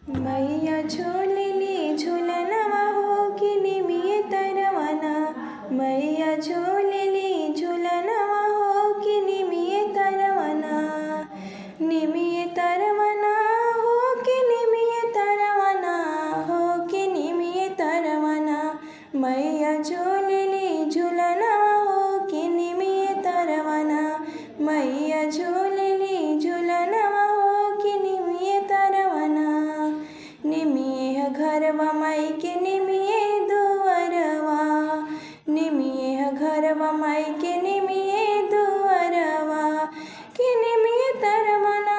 मैया झूलली झूलनवा हो कि निमिये तरवना। मैया झूलली झूलनवा हो कि निमिये तरवना। निमिये तरवना हो कि निमिये तरवना हो कि निमिये तरवना। मैया झूलली झूलनवा हो कि निमिये तरवना। मैया झूलली झूलनवा हो कि निमिये तरवना। निमिये घरवा माई के निमिये दुअरवा। निमिये घरवा माई के निमिये दुअरवा। कि निमिये तरवना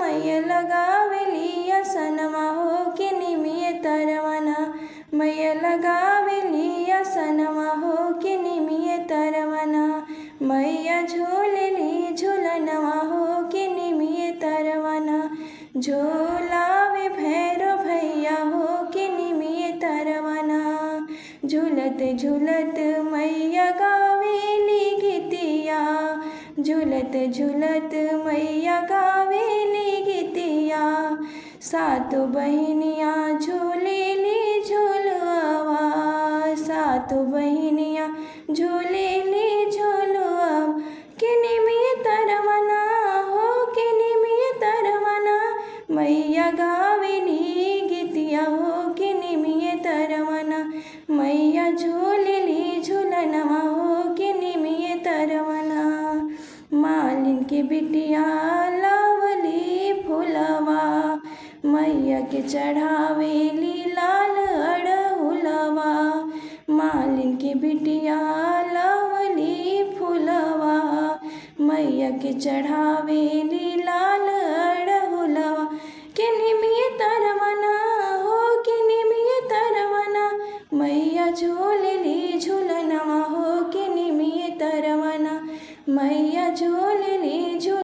मैया लगावेली असनवा हो कि निमिये तरवना। मैया लगावेली असनवा हो कि निमिये तरवना। मैया झूलली झूलनवा हो कि निमिये तरवना। झूलावे भैरो भैया हो कि निमिये तरवना। झूलत झूलत मैया गावेली गीतिया। झूलत झूलत मैया गावेली गीतिया। सातो बहिनिया झूलेली झूलवा। सातो बहिनिया झूलेली झूलवा। कि निमिये तरवना हो कि निमिये तरवना। मैया गावेली गीतिया हो कि निमिये तरवना। मैया झूलली झूलनवा हो कि निमिये तरवना। मालिन के बिटिया लावली फूलवा। मैया के चढ़ावेली लाल अड़हुलवा। मालिन के बिटिया लावली फूलवा। मैया के चढ़ावेली लाल अड़हुलवा। कि निमिये तरवना हो कि निमिये तरवना। मैया झूलली झूलनवा हो कि निमिये तरवना। मैया झूलली